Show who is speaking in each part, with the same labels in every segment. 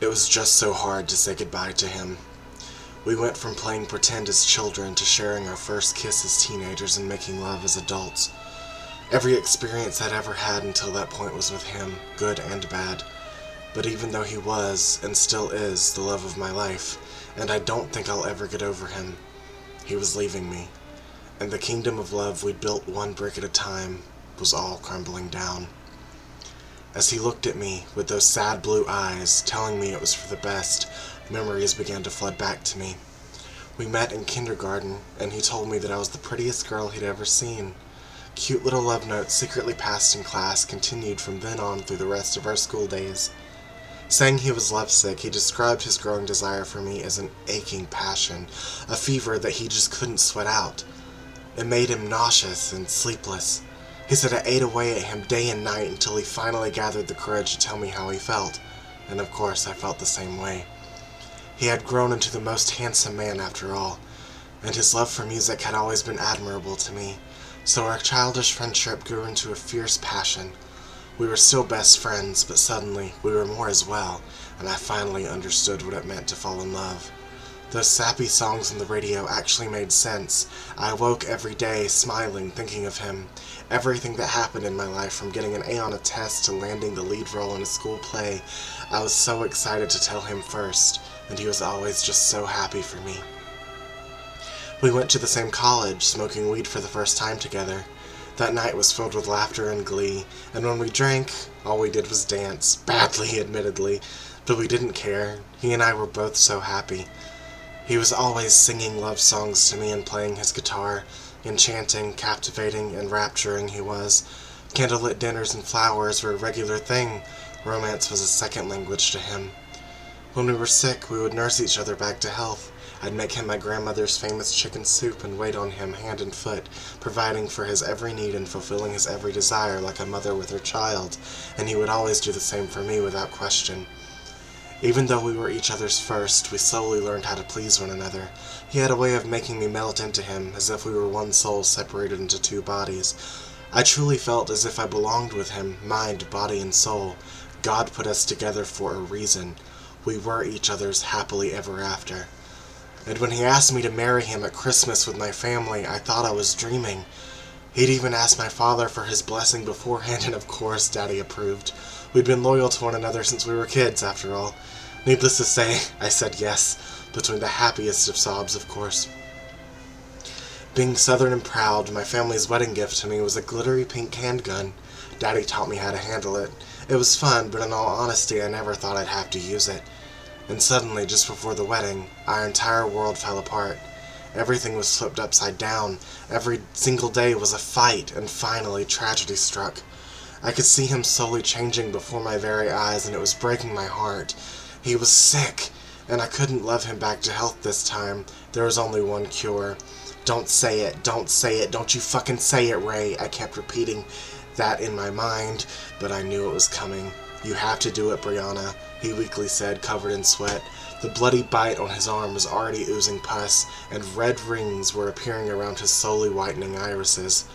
Speaker 1: It was just so hard to say goodbye to him. We went from playing pretend as children to sharing our first kiss as teenagers and making love as adults. Every experience I'd ever had until that point was with him, good and bad. But even though he was, and still is, the love of my life, and I don't think I'll ever get over him, he was leaving me, and the kingdom of love we'd built one brick at a time was all crumbling down. As he looked at me with those sad blue eyes, telling me it was for the best, memories began to flood back to me. We met in kindergarten, and he told me that I was the prettiest girl he'd ever seen. Cute little love notes secretly passed in class continued from then on through the rest of our school days. Saying he was lovesick, he described his growing desire for me as an aching passion, a fever that he just couldn't sweat out. It made him nauseous and sleepless. He said I ate away at him day and night until he finally gathered the courage to tell me how he felt, and of course I felt the same way. He had grown into the most handsome man after all, and his love for music had always been admirable to me, so our childish friendship grew into a fierce passion. We were still best friends, but suddenly we were more as well, and I finally understood what it meant to fall in love. Those sappy songs on the radio actually made sense. I awoke every day smiling, thinking of him. Everything that happened in my life, from getting an A on a test to landing the lead role in a school play, I was so excited to tell him first, and he was always just so happy for me. We went to the same college, smoking weed for the first time together. That night was filled with laughter and glee, and when we drank, all we did was dance, badly admittedly, but we didn't care. He and I were both so happy. He was always singing love songs to me and playing his guitar. Enchanting, captivating, and rapturing he was. Candlelit dinners and flowers were a regular thing. Romance was a second language to him. When we were sick, we would nurse each other back to health. I'd make him my grandmother's famous chicken soup and wait on him hand and foot, providing for his every need and fulfilling his every desire like a mother with her child, and he would always do the same for me without question. Even though we were each other's first, we slowly learned how to please one another. He had a way of making me melt into him, as if we were one soul separated into two bodies. I truly felt as if I belonged with him, mind, body, and soul. God put us together for a reason. We were each other's happily ever after. And when he asked me to marry him at Christmas with my family, I thought I was dreaming. He'd even asked my father for his blessing beforehand, and of course Daddy approved. We'd been loyal to one another since we were kids, after all. Needless to say, I said yes, between the happiest of sobs, of course. Being Southern and proud, my family's wedding gift to me was a glittery pink handgun. Daddy taught me how to handle it. It was fun, but in all honesty, I never thought I'd have to use it. And suddenly, just before the wedding, our entire world fell apart. Everything was flipped upside down. Every single day was a fight, and finally tragedy struck. I could see him slowly changing before my very eyes, and it was breaking my heart. He was sick, and I couldn't love him back to health this time. There was only one cure. Don't say it, don't say it, don't you fucking say it, Ray. I kept repeating that in my mind, but I knew it was coming. You have to do it, Brianna, he weakly said, covered in sweat. The bloody bite on his arm was already oozing pus, and red rings were appearing around his slowly whitening irises.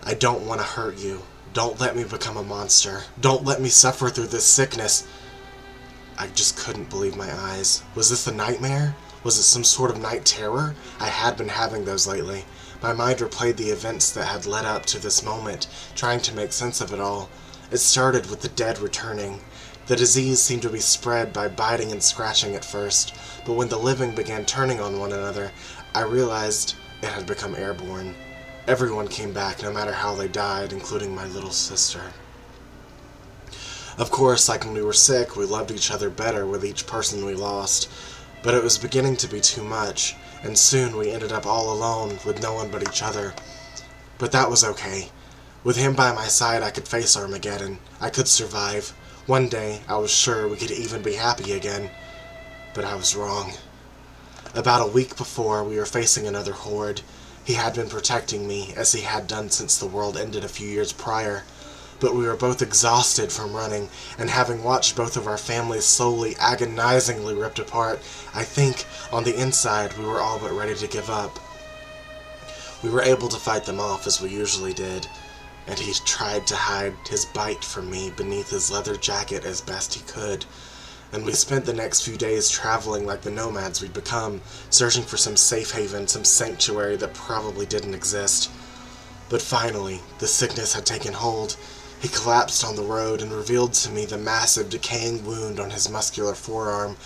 Speaker 1: I don't want to hurt you. Don't let me become a monster. Don't let me suffer through this sickness. I just couldn't believe my eyes. Was this a nightmare? Was it some sort of night terror? I had been having those lately. My mind replayed the events that had led up to this moment, trying to make sense of it all. It started with the dead returning. The disease seemed to be spread by biting and scratching at first, but when the living began turning on one another, I realized it had become airborne. Everyone came back, no matter how they died, including my little sister. Of course, like when we were sick, we loved each other better with each person we lost, but it was beginning to be too much, and soon we ended up all alone with no one but each other. But that was okay. With him by my side, I could face Armageddon. I could survive. One day, I was sure we could even be happy again. But I was wrong. About a week before, we were facing another horde. He had been protecting me, as he had done since the world ended a few years prior. But we were both exhausted from running, and having watched both of our families slowly, agonizingly ripped apart, I think, on the inside, we were all but ready to give up. We were able to fight them off as we usually did, and he tried to hide his bite from me beneath his leather jacket as best he could. and we spent the next few days traveling like the nomads we'd become, searching for some safe haven, some sanctuary that probably didn't exist. But finally, the sickness had taken hold. He collapsed on the road and revealed to me the massive, decaying wound on his muscular forearm,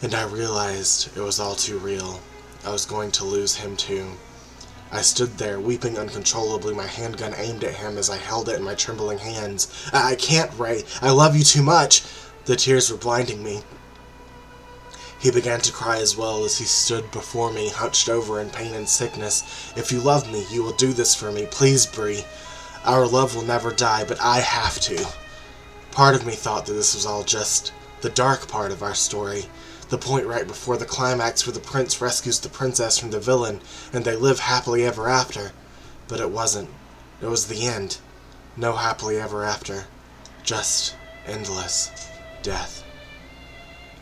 Speaker 1: and I realized it was all too real. I was going to lose him too. I stood there, weeping uncontrollably, my handgun aimed at him as I held it in my trembling hands. I can't, Ray. I love you too much. The tears were blinding me. He began to cry as well as he stood before me, hunched over in pain and sickness. If you love me, you will do this for me. Please, Bree. Our love will never die, but I have to. Part of me thought that this was all just the dark part of our story. The point right before the climax where the prince rescues the princess from the villain, and they live happily ever after. But it wasn't. It was the end. No happily ever after. Just endless death.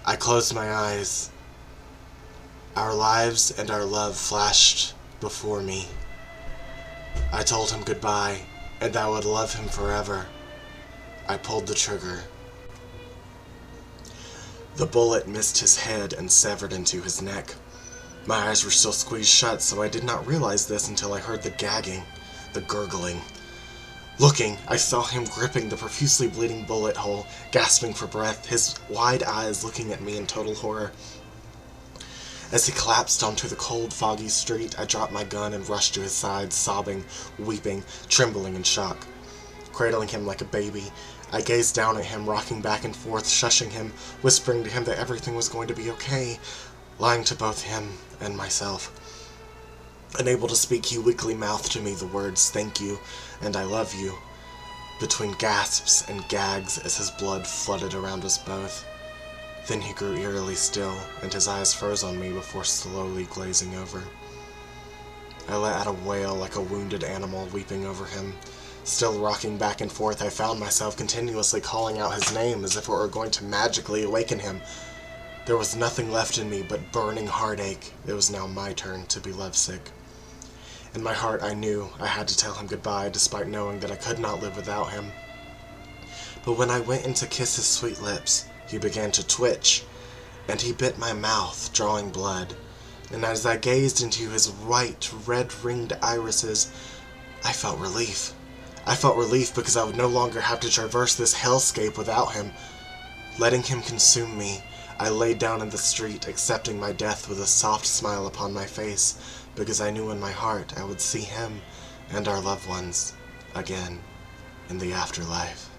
Speaker 1: I closed my eyes. Our lives and our love flashed before me. I told him goodbye, and I would love him forever. I pulled the trigger. The bullet missed his head and severed into his neck. My eyes were still squeezed shut, so I did not realize this until I heard the gagging, the gurgling. Looking, I saw him gripping the profusely bleeding bullet hole, gasping for breath, his wide eyes looking at me in total horror. As he collapsed onto the cold, foggy street, I dropped my gun and rushed to his side, sobbing, weeping, trembling in shock. Cradling him like a baby, I gazed down at him, rocking back and forth, shushing him, whispering to him that everything was going to be okay, lying to both him and myself. Unable to speak, he weakly mouthed to me the words, "Thank you," and "I love you," between gasps and gags as his blood flooded around us both. Then he grew eerily still, and his eyes froze on me before slowly glazing over. I let out a wail like a wounded animal, weeping over him. Still rocking back and forth, I found myself continuously calling out his name as if it were going to magically awaken him. There was nothing left in me but burning heartache. It was now my turn to be lovesick. In my heart, I knew I had to tell him goodbye, despite knowing that I could not live without him. But when I went in to kiss his sweet lips, he began to twitch, and he bit my mouth, drawing blood. And as I gazed into his white, red-ringed irises, I felt relief. I felt relief because I would no longer have to traverse this hellscape without him. Letting him consume me, I laid down in the street, accepting my death with a soft smile upon my face, because I knew in my heart I would see him and our loved ones again in the afterlife.